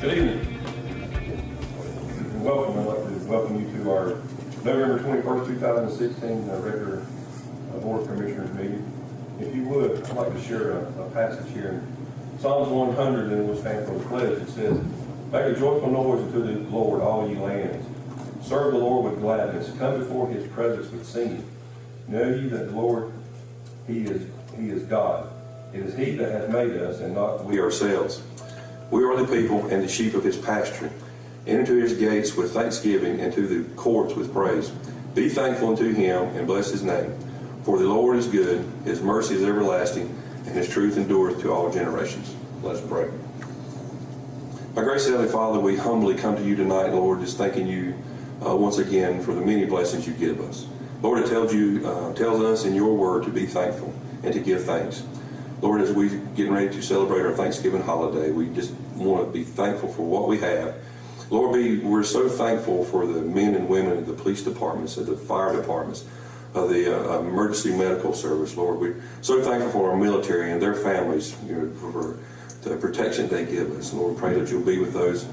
Good evening. Welcome. I'd like to welcome you to our November 21st, 2016 regular Board of Commissioners meeting. If you would, I'd like to share a passage here in Psalms 100, and we'll stand for the pledge. It says, "Make a joyful noise unto the Lord, all ye lands. Serve the Lord with gladness. Come before his presence with singing. Know ye that the Lord, he is God. It is he that hath made us, and not we ourselves. We are the people and the sheep of his pasture. Enter into his gates with thanksgiving, and to the courts with praise. Be thankful unto him, and bless his name. For the Lord is good, his mercy is everlasting, and his truth endureth to all generations." Let's pray. My gracious Heavenly Father, we humbly come to you tonight, Lord, just thanking you once again for the many blessings you give us. Lord, it tells us in your word to be thankful and to give thanks. Lord, as we getting ready to celebrate our Thanksgiving holiday, we just want to be thankful for what we have. Lord, we're so thankful for the men and women of the police departments, of the fire departments, of the emergency medical service. Lord, we're so thankful for our military and their families, for the protection they give us. Lord, pray that you'll be with those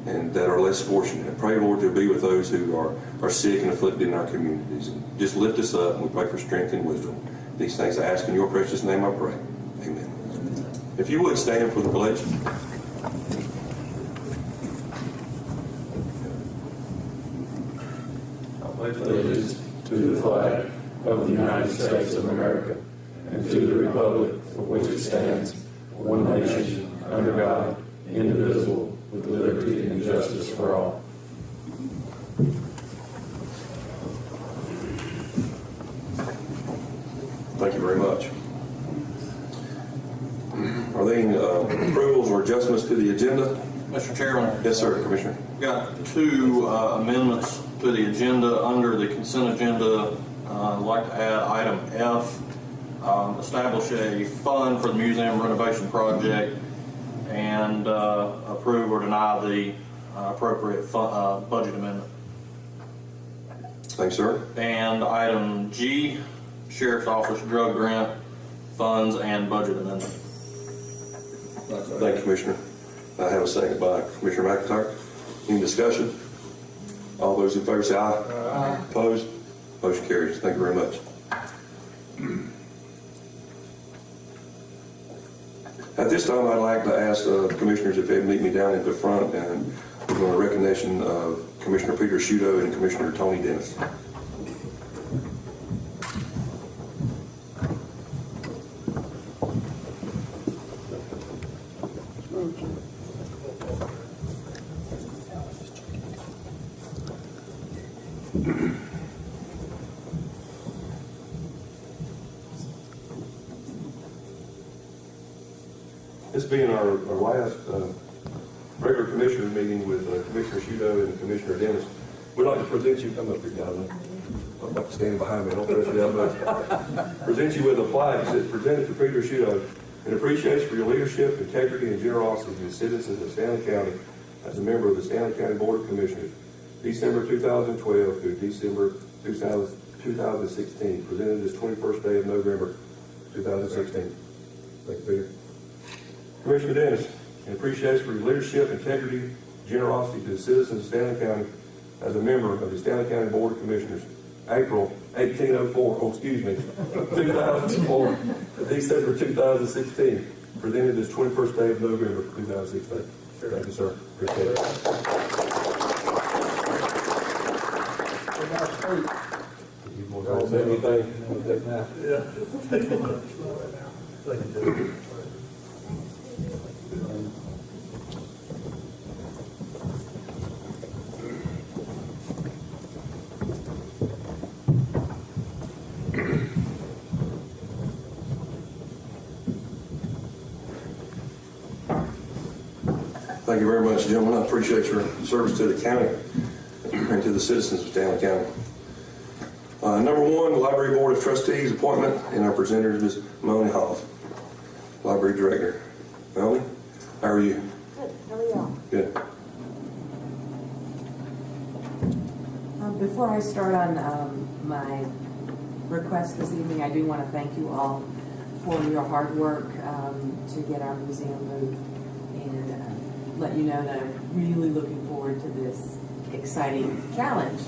and that are less fortunate. Pray, Lord, you'll be with those who are sick and afflicted in our communities. And just lift us up, and we pray for strength and wisdom. These things I ask in your precious name I pray. Amen. If you would stand for the pledge. I pledge allegiance to the flag of the United States of America and to the republic for which it stands, one nation, under God, indivisible, with liberty and justice for all. Thank you very much. Are there any approvals or adjustments to the agenda? Mr. Chairman. Yes, sir, Commissioner. Got two amendments to the agenda. Under the consent agenda, I'd like to add item F, establish a fund for the museum renovation project, and approve or deny the appropriate budget amendment. Thanks, sir. And item G, Sheriff's Office drug grant, funds, and budget amendment. Thank you, Commissioner. I have a second by Commissioner McIntyre. Any discussion? All those in favor say aye. Aye. Opposed? Motion carries. Thank you very much. At this time, I'd like to ask the commissioners if they'd meet me down at the front, and we're going to recognition of Commissioner Peter Sciutto and Commissioner Tony Dennis. This being our last regular commissioner meeting with Commissioner Sciutto and Commissioner Dennis, we'd like to present you, come up here, guys. I'm not standing behind me, don't trust you that much. Present you with a flag that says, "Presented to Peter Sciutto in appreciation for your leadership, integrity, and generosity to the citizens of Stanly County as a member of the Stanly County Board of Commissioners, December 2012 through December 2016, presented this 21st day of November 2016. Thank you, Peter. Commissioner Dennis, in appreciation for your leadership, integrity, generosity to the citizens of Stanly County as a member of the Stanly County Board of Commissioners, April 2004 to December 2016, presented this 21st day of November 2016. Thank you, sir. Appreciate it. You want to say anything? Yeah. Thank you. Thank you very much, gentlemen. I appreciate your service to the county and to the citizens of Stanly County. Number one, Library Board of Trustees appointment, and our presenter is Ms. Melanie Hoff, Library Director. Melanie, how are you? Good. How are y'all? Good. Before I start on my request this evening, I do want to thank you all for your hard work to get our museum moved. And let you know that I'm really looking forward to this exciting challenge.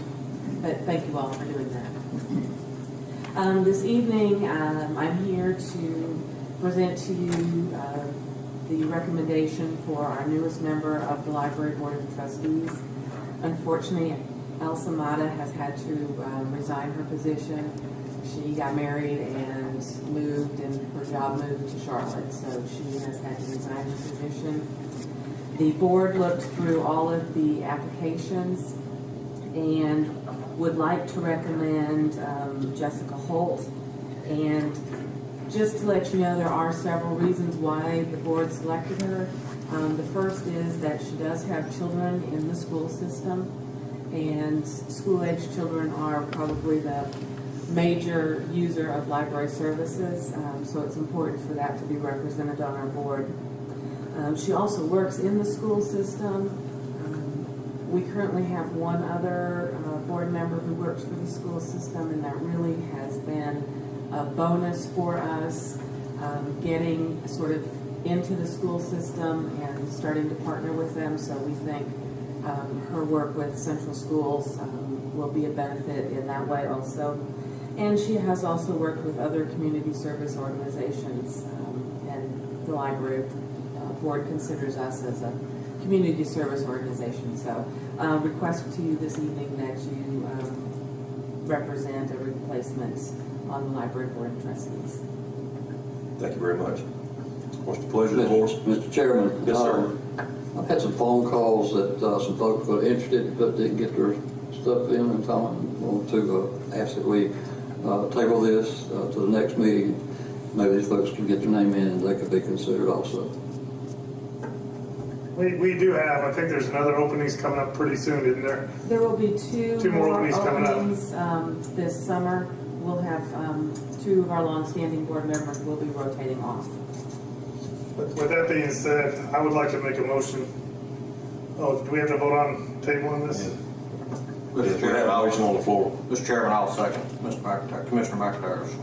But thank you all for doing that. This evening, I'm here to present to you the recommendation for our newest member of the Library Board of Trustees. Unfortunately, Elsa Mata has had to resign her position. She got married and moved, and her job moved to Charlotte, so she has had to resign her position. The board looked through all of the applications and would like to recommend Jessica Holt. And just to let you know, there are several reasons why the board selected her. The first is that she does have children in the school system, and school-age children are probably the major user of library services, so it's important for that to be represented on our board. She also works in the school system. We currently have one other board member who works for the school system, and that really has been a bonus for us, getting sort of into the school system and starting to partner with them. So we think her work with Central Schools will be a benefit in that way also. And she has also worked with other community service organizations, and the library board considers us as a community service organization. So request to you this evening that you represent a replacement on the Library Board of Trustees. Thank you very much. What's the pleasure of the board? Mr. Chairman. Yes, sir. I've had some phone calls that some folks were interested but didn't get their stuff in, and so I want to ask that we table this to the next meeting. Maybe these folks can get their name in and they could be considered also. We do have, I think there's another openings coming up pretty soon, isn't there? There will be two more openings coming up. This summer. We'll have two of our longstanding board members will be rotating off. With that being said, I would like to make a motion. Oh, do we have to vote on tabling this? Mr. We have a motion on the floor. Mr. Chairman, I'll second Commissioner McIntyre's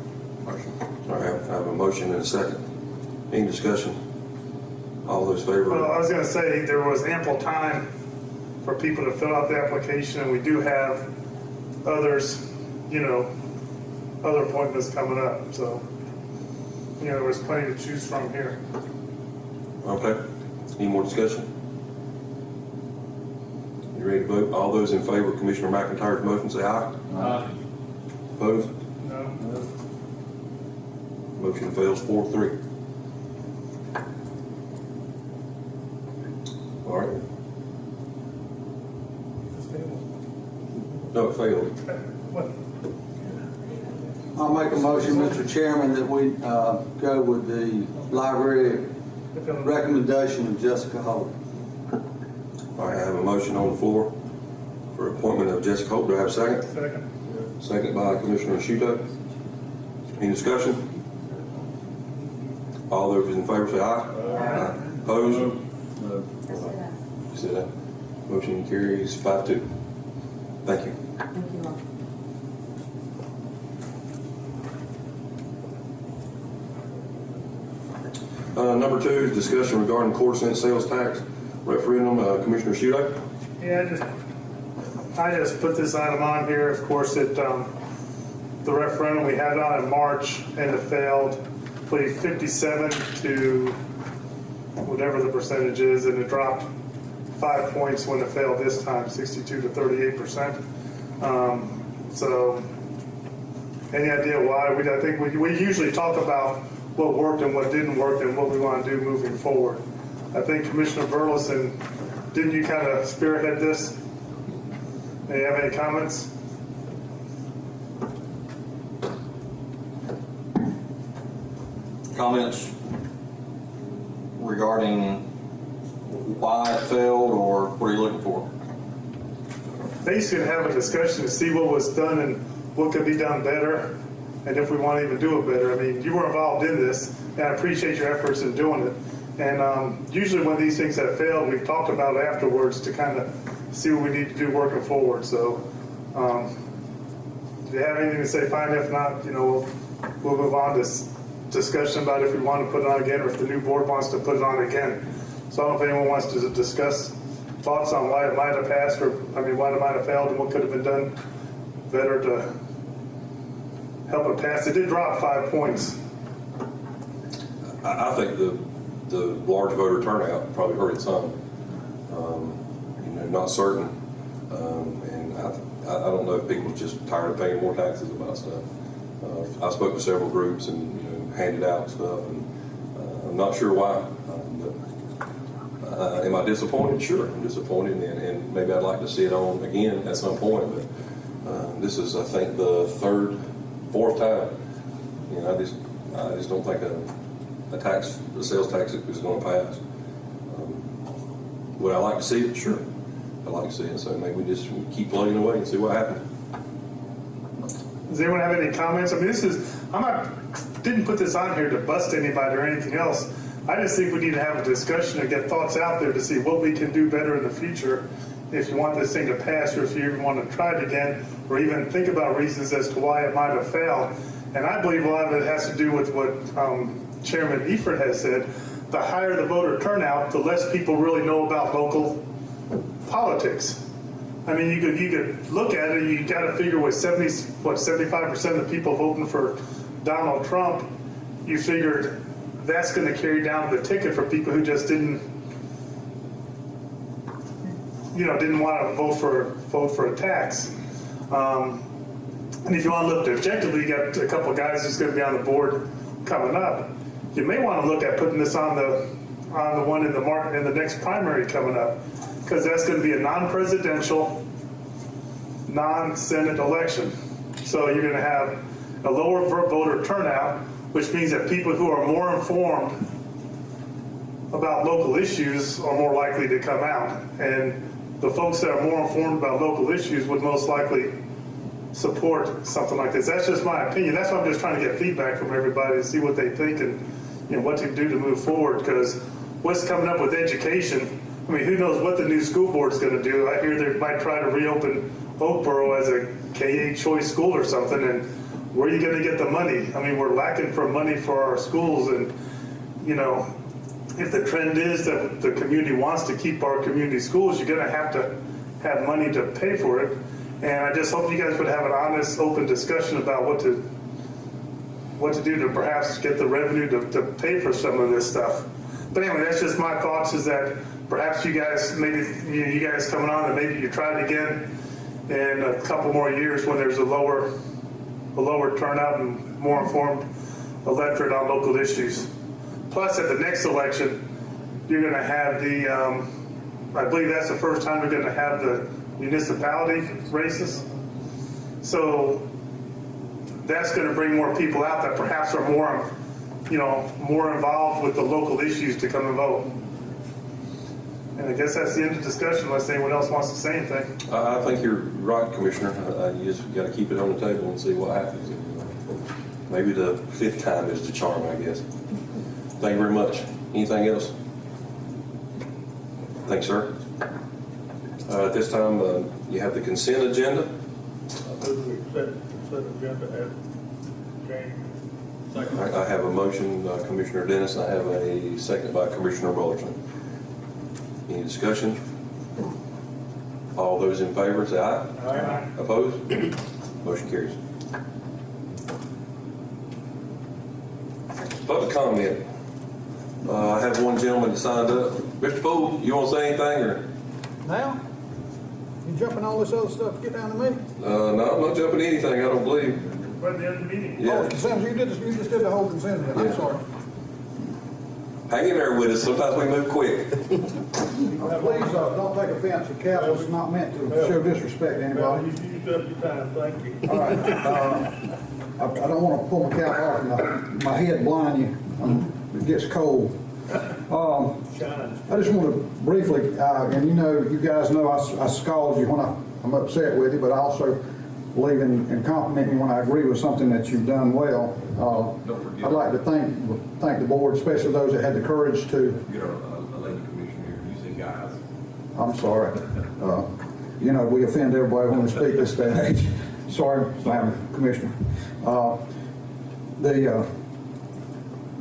motion. All right, I have a motion and a second. Any discussion? All those in favor? Well, I was going to say there was ample time for people to fill out the application, and we do have others, other appointments coming up. So, there was plenty to choose from here. Okay. Any more discussion? You ready to vote? All those in favor of Commissioner McIntyre's motion say aye. Aye. Opposed? No? Motion fails 4-3. All right. No, it failed. What? I'll make a motion, Mr. Chairman, that we go with the library recommendation of Jessica Holt. All right, I have a motion on the floor for appointment of Jessica Holt. Do I have a second? Second. Second by Commissioner Shuto. Any discussion? All those in favor say aye. Aye. Opposed? You said that. Motion carries 5-2. Thank you. Thank you all. Number 2 is discussion regarding quarter-cent sales tax referendum. Commissioner Shuto. Yeah, I just put this item on here. Of course, the referendum we had on in March and it failed. Played 57 to whatever the percentage is, and it dropped 5 points when it failed this time, 62 to 38%. So, any idea why? I think we usually talk about what worked and what didn't work and what we want to do moving forward. I think Commissioner Burleson, didn't you kind of spearhead this? Do you have any comments? Comments regarding why it failed, or what are you looking for? Basically, have a discussion to see what was done and what could be done better, and if we want to even do it better. I mean, you were involved in this, and I appreciate your efforts in doing it. And usually when these things have failed, we've talked about it afterwards to kind of see what we need to do working forward. So if you have anything to say, fine. If not, we'll move on to discussion about if we want to put it on again or if the new board wants to put it on again. So I don't know if anyone wants to discuss thoughts on why it might have passed, or, why it might have failed and what could have been done better to help it pass. It did drop 5 points. I think the large voter turnout probably hurt it some. Not certain. And I don't know if people are just tired of paying more taxes about stuff. I spoke to several groups and handed out stuff, and I'm not sure why. Am I disappointed? Sure, I'm disappointed, and maybe I'd like to see it on again at some point. But this is, I think, the fourth time. I just don't think a sales tax is going to pass. Would I like to see it? Sure, I'd like to see it. So maybe we just keep plugging away and see what happens. Does anyone have any comments? Didn't put this on here to bust anybody or anything else. I just think we need to have a discussion and get thoughts out there to see what we can do better in the future if you want this thing to pass, or if you even want to try it again, or even think about reasons as to why it might have failed. And I believe a lot of it has to do with what Chairman Eford has said. The higher the voter turnout, the less people really know about local politics. You could look at it. You got to figure with 75% of the people voting for Donald Trump, you figured that's going to carry down the ticket for people who just didn't want to vote for a tax. And if you want to look objectively, you got a couple of guys who's going to be on the board coming up. You may want to look at putting this on the one in the next primary coming up, because that's going to be a non-presidential, non-Senate election. So you're going to have a lower voter turnout, which means that people who are more informed about local issues are more likely to come out. And the folks that are more informed about local issues would most likely support something like this. That's just my opinion. That's why I'm just trying to get feedback from everybody to see what they think and what to do to move forward. Because what's coming up with education, who knows what the new school board is going to do. I hear they might try to reopen Oakboro as a K-8 choice school or something, and where are you going to get the money? We're lacking for money for our schools, and if the trend is that the community wants to keep our community schools, you're going to have money to pay for it. And I just hope you guys would have an honest, open discussion about what to do to perhaps get the revenue to pay for some of this stuff. But anyway, that's just my thoughts, is that perhaps you guys coming on, and maybe you try it again in a couple more years when there's a lower turnout and more informed electorate on local issues. Plus, at the next election, you're going to have I believe that's the first time you're going to have the municipality races. So that's going to bring more people out that perhaps are more involved with the local issues to come and vote. And I guess that's the end of the discussion, unless anyone else wants to say anything. I think you're right, Commissioner. You just got to keep it on the table and see what happens. Maybe the fifth time is the charm, I guess. Thank you very much. Anything else? Thanks, sir. At this time, you have the consent agenda. I have a motion, Commissioner Dennis, and I have a second by Commissioner Rollerson. Any discussion? All those in favor say aye. Aye. Opposed? Motion carries. Public comment. I have one gentleman that signed up. Mr. Poole, you want to say anything, or? Now? You jumping all this other stuff to get down to me? No, I'm not jumping anything, I don't believe. We're at the end of the meeting. Yeah. Oh, consent, you just did the whole consent agenda. I'm Yeah. sorry. Hang in there with us. Sometimes we move quick. Please, don't take offense. The cap was not meant to show disrespect to anybody. You used up your time, thank you. All right. I don't want to pull my cap off and my head blind you. It gets cold. I just want to briefly, and you guys know I scold you when I'm upset with you, but I also believe in complimenting you when I agree with something that you've done well. I'd like to thank the board, especially those that had the courage to. You're a lady commissioner here. You say guys. I'm sorry. We offend everybody when we speak this day and age. Sorry, Madam Commissioner.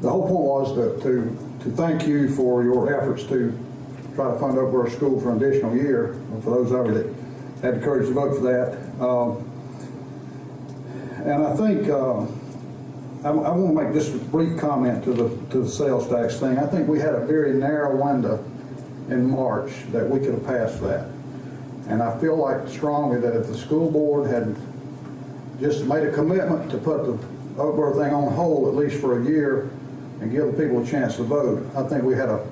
The whole point was to thank you for your efforts to try to fund Oak School for an additional year, for those of you that had the courage to vote for that. And I think, I want to make just a brief comment to the sales tax thing. I think we had a very narrow window in March that we could have passed that. And I feel like strongly that if the school board had just made a commitment to put the Oakboro thing on hold at least for a year and give the people a chance to vote, I think we had a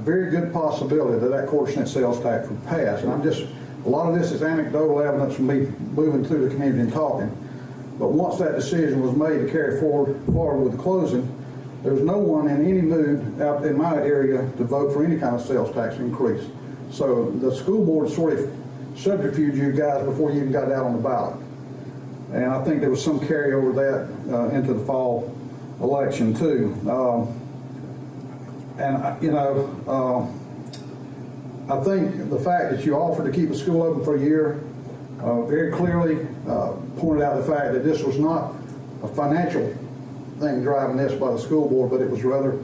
very good possibility that that quarter cent sales tax would pass. And a lot of this is anecdotal evidence from me moving through the community and talking. But once that decision was made to carry forward with the closing, there was no one in any mood out in my area to vote for any kind of sales tax increase. So the school board sort of subterfuged you guys before you even got out on the ballot. And I think there was some carryover of that into the fall election too. I think the fact that you offered to keep the school open for a year very clearly pointed out the fact that this was not a financial thing driving this by the school board, but it was rather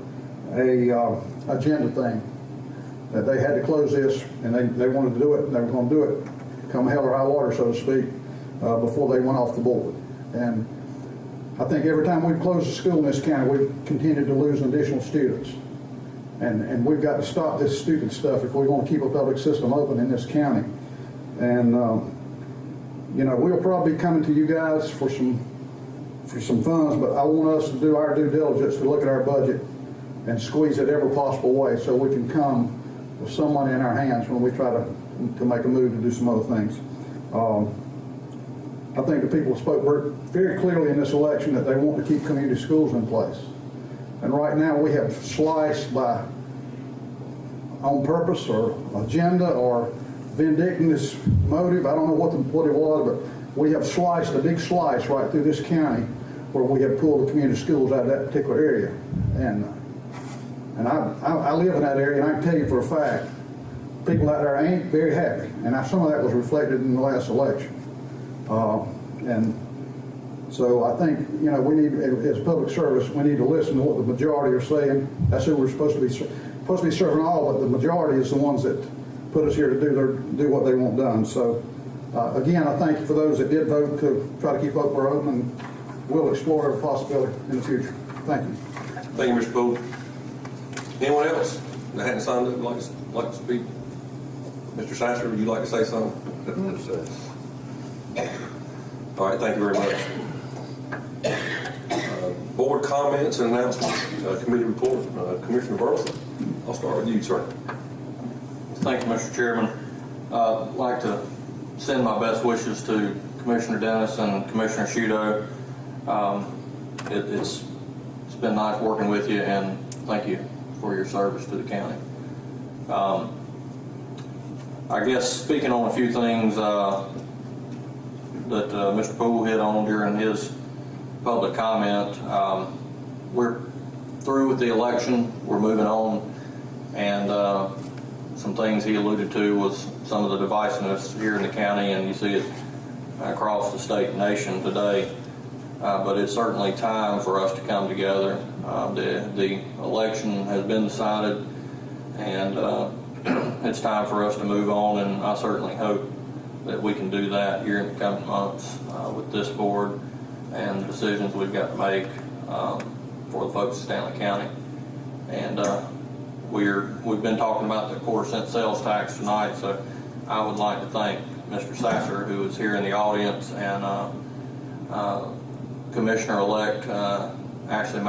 a agenda thing. That they had to close this, and they wanted to do it, and they were going to do it come hell or high water, so to speak, before they went off the board. And I think every time we close a school in this county, we continued to lose additional students. And we've got to stop this stupid stuff if we want to keep a public system open in this county. And we'll probably be coming to you guys for some funds, but I want us to do our due diligence to look at our budget and squeeze it every possible way so we can come with some money in our hands when we try to make a move to do some other things. I think the people spoke very clearly in this election that they want to keep community schools in place. And right now we have sliced by on purpose or agenda or vindictiveness motive. I don't know what it was, but we have sliced a big slice right through this county where we have pulled the community schools out of that particular area. And I live in that area, and I can tell you for a fact, people out there ain't very happy. And some of that was reflected in the last election. And so I think, we need, as public service, we need to listen to what the majority are saying. That's who we're supposed to be serving all, but the majority is the ones that put us here to do what they want done. So again, I thank you for those that did vote to try to keep Oakboro open, and we'll explore every possibility in the future. Thank you. Thank you, Mr. Poole. Anyone else that hadn't signed up like to speak? Mr. Sasser, would you like to say something? All right, thank you very much. Board comments and announcements, committee report, Commissioner Burleson. I'll start with you, sir. Thank you, Mr. Chairman. I'd like to send my best wishes to Commissioner Dennis and Commissioner Shudo. It's been nice working with you, and thank you for your service to the county. I guess speaking on a few things that Mr. Poole hit on during his public comment, we're through with the election, we're moving on, and some things he alluded to was some of the divisiveness here in the county, and you see it across the state and nation today. But it's certainly time for us to come together. The election has been decided, and it's time for us to move on, and I certainly hope that we can do that here in the coming months with this board and the decisions we've got to make for the folks of Stanley County. And we've been talking about the quarter-cent sales tax tonight, so I would like to thank Mr. Sasser, who is here in the audience, and Commissioner-elect Ashley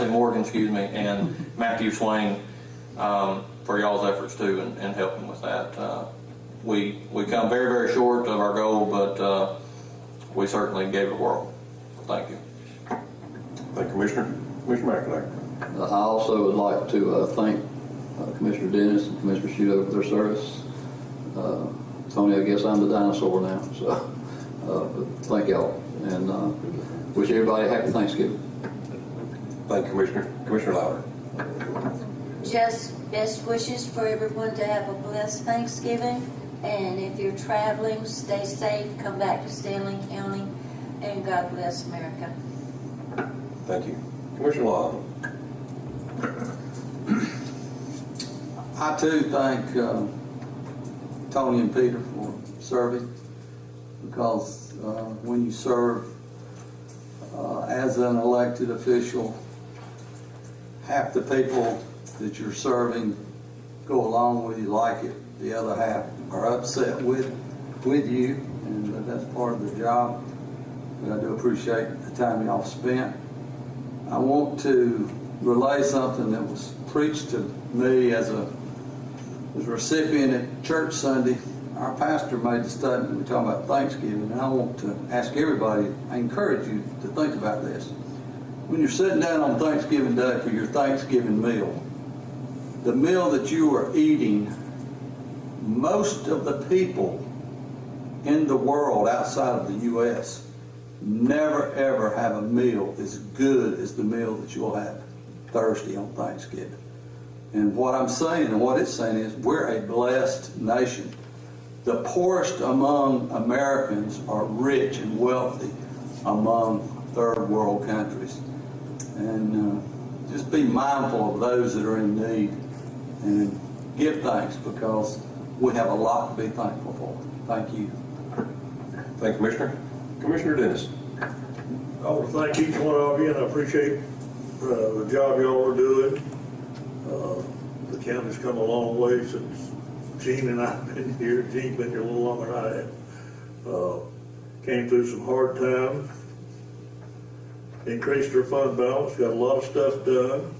Morgan, and Matthew Swain for y'all's efforts too in helping with that. We come very, very short of our goal, but we certainly gave it a whirl. Thank you. Thank you, Commissioner. Commissioner McIntyre. I also would like to thank Commissioner Dennis and Commissioner Shudo for their service. Tony, I guess I'm the dinosaur now, so but thank y'all, and wish everybody a happy Thanksgiving. Thank you, Commissioner. Commissioner Louder. Just best wishes for everyone to have a blessed Thanksgiving, and if you're traveling, stay safe, come back to Stanley County, and God bless America. Thank you. Commissioner Lyle. I too thank Tony and Peter for serving, because when you serve as an elected official, half the people that you're serving go along with you, like it. The other half are upset with you, and that's part of the job. But I do appreciate the time y'all spent. I want to relay something that was preached to me as a recipient at church Sunday. Our pastor made the statement, we're talking about Thanksgiving, and I want to ask everybody, I encourage you to think about this. When you're sitting down on Thanksgiving Day for your Thanksgiving meal, the meal that you are eating, most of the people in the world outside of the U.S. never ever have a meal as good as the meal that you'll have Thursday on Thanksgiving. And what I'm saying and what it's saying is we're a blessed nation. The poorest among Americans are rich and wealthy among third world countries. And just be mindful of those that are in need and give thanks, because we have a lot to be thankful for. Thank you. Thank you, Commissioner. Commissioner Dennis. I want to thank each one of you, and I appreciate the job y'all are doing. The county's come a long way since Gene and I have been here. Gene's been here a little longer than I have. Came through some hard times. Increased our fund balance. Got a lot of stuff done.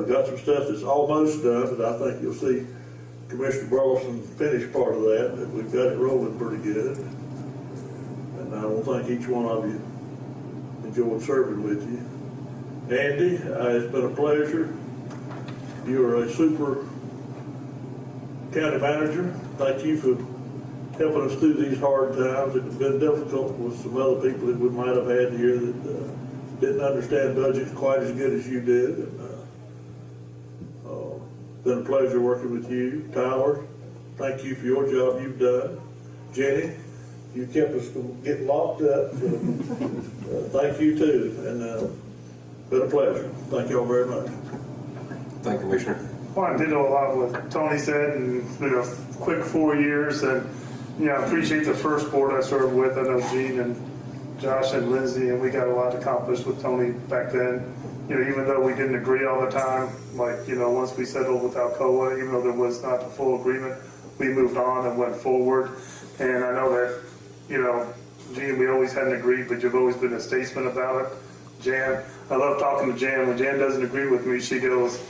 Got some stuff that's almost done, but I think you'll see Commissioner Burleson finish part of that we've got it rolling pretty good. And I want to thank each one of you. Enjoyed serving with you. Andy, it's been a pleasure. You are a super county manager. Thank you for helping us through these hard times. It's been difficult with some other people that we might have had here that didn't understand budgets quite as good as you did. And, been a pleasure working with you. Tyler, thank you for your job you've done. Jenny, you kept us from getting locked up. So, thank you too. And been a pleasure. Thank you all very much. Thank you, Commissioner. Well, I did a lot with what Tony said, and quick 4 years, and I appreciate the first board I served with. I know Gene and Josh and Lindsay, and we got a lot accomplished with Tony back then. Even though we didn't agree all the time, once we settled with Alcoa, even though there was not a full agreement, we moved on and went forward. And I know that, Gene, we always hadn't agreed, but you've always been a statesman about it. Jan, I love talking to Jan. When Jan doesn't agree with me, she goes,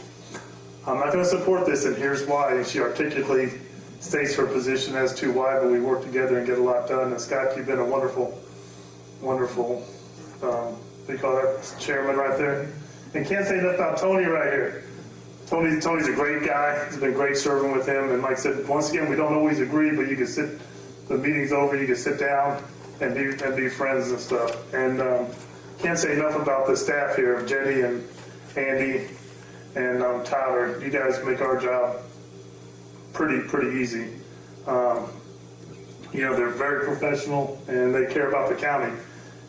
I'm not going to support this, and here's why. And she articulately states her position as to why, but we work together and get a lot done. And Scott, you've been a wonderful, they call that chairman right there. And can't say enough about Tony right here. Tony's a great guy. It's been great serving with him. And like I said, once again, we don't always agree, but you can sit, the meeting's over, you can sit down and be friends and stuff. And can't say enough about the staff here, Jenny and Andy and Tyler. You guys make our job pretty easy. They're very professional and they care about the county.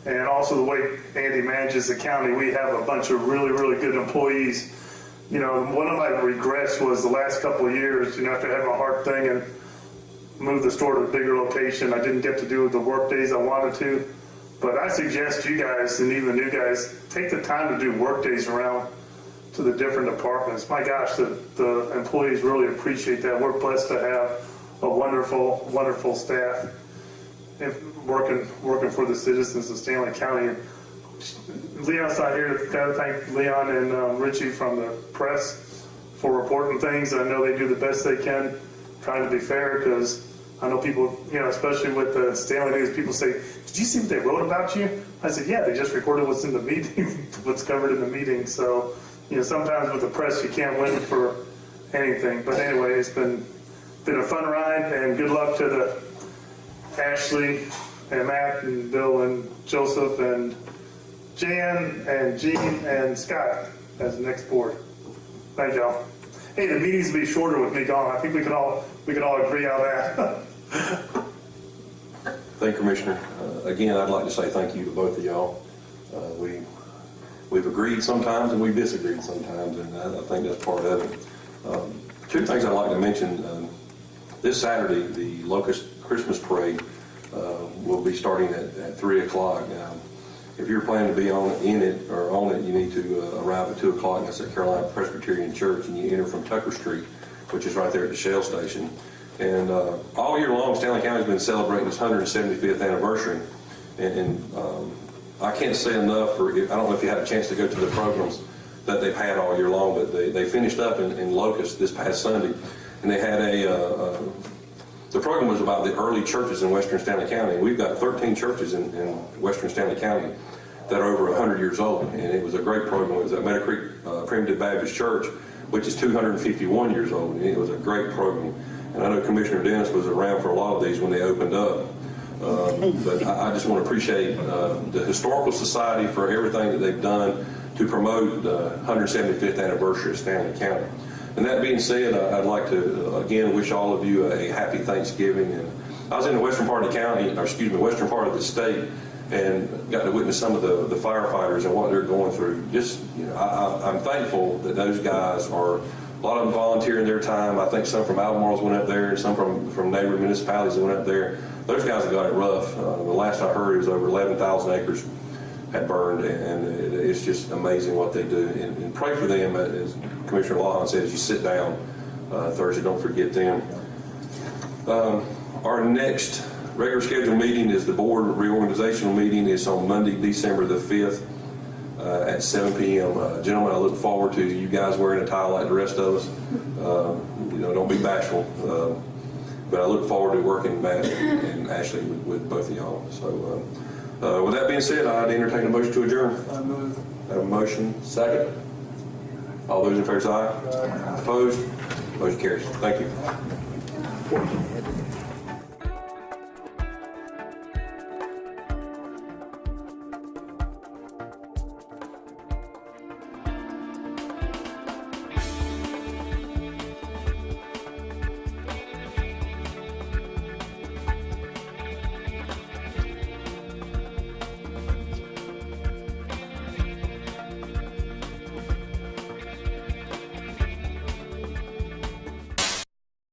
And also the way Andy manages the county, we have a bunch of really good employees. One of my regrets was the last couple of years, after having a heart thing and moved the store to a bigger location, I didn't get to do the work days I wanted to. But I suggest you guys, and even the new guys, take the time to do work days around to the different departments. My gosh, the employees really appreciate that. We're blessed to have a wonderful staff working for the citizens of Stanly County. And Leon's not here. Got to thank Leon and Richie from the press for reporting things. I know they do the best they can, trying to be fair, because I know people, especially with the Stanly News, people say, did you see what they wrote about you? I said, yeah, they just recorded what's in the meeting, what's covered in the meeting. So, sometimes with the press, you can't win for anything. But anyway, it's been a fun ride, and good luck to the Ashley and Matt and Bill and Joseph and Jan and Gene and Scott as the next board. Thank y'all. Hey, the meetings will be shorter with me gone. I think we could all agree on that. Thank you, Commissioner. Again, I'd like to say thank you to both of y'all. We've agreed sometimes and we've disagreed sometimes, and I think that's part of it. Two things I'd like to mention. This Saturday, the Locust Christmas Parade will be starting at 3 o'clock. If you're planning to be on it, you need to arrive at 2 o'clock. That's at Carolina Presbyterian Church, and you enter from Tucker Street, which is right there at the Shell Station. And all year long, Stanley County's been celebrating its 175th anniversary. And I can't say enough I don't know if you had a chance to go to the programs that they've had all year long, but they finished up in Locust this past Sunday. And they had the program was about the early churches in Western Stanley County. We've got 13 churches in Western Stanley County that are over 100 years old. And it was a great program. It was at Meadow Creek Primitive Baptist Church, which is 251 years old. And it was a great program. And I know Commissioner Dennis was around for a lot of these when they opened up. But I just want to appreciate the Historical Society for everything that they've done to promote the 175th anniversary of Stanley County. And that being said, I'd like to again wish all of you a happy Thanksgiving. And I was in the western part of the county, western part of the state, and got to witness some of the firefighters and what they're going through. Just, I'm thankful that those guys are, a lot of them volunteering their time. I think some from Albemarle's went up there, and some from neighboring municipalities that went up there. Those guys have got it rough. The last I heard, it was over 11,000 acres had burned, and it's just amazing what they do. And pray for them, as Commissioner Lawhon said, as you sit down Thursday, don't forget them. Our next regular scheduled meeting is the board reorganizational meeting. It's on Monday, December the 5th at 7 p.m. Gentlemen, I look forward to you guys wearing a tie like the rest of us. Don't be bashful. But I look forward to working Matt and Ashley with both of y'all. So with that being said, I'd entertain a motion to adjourn. I move. I have a motion. Second. All those in favor say aye. Opposed? Motion carries. Thank you.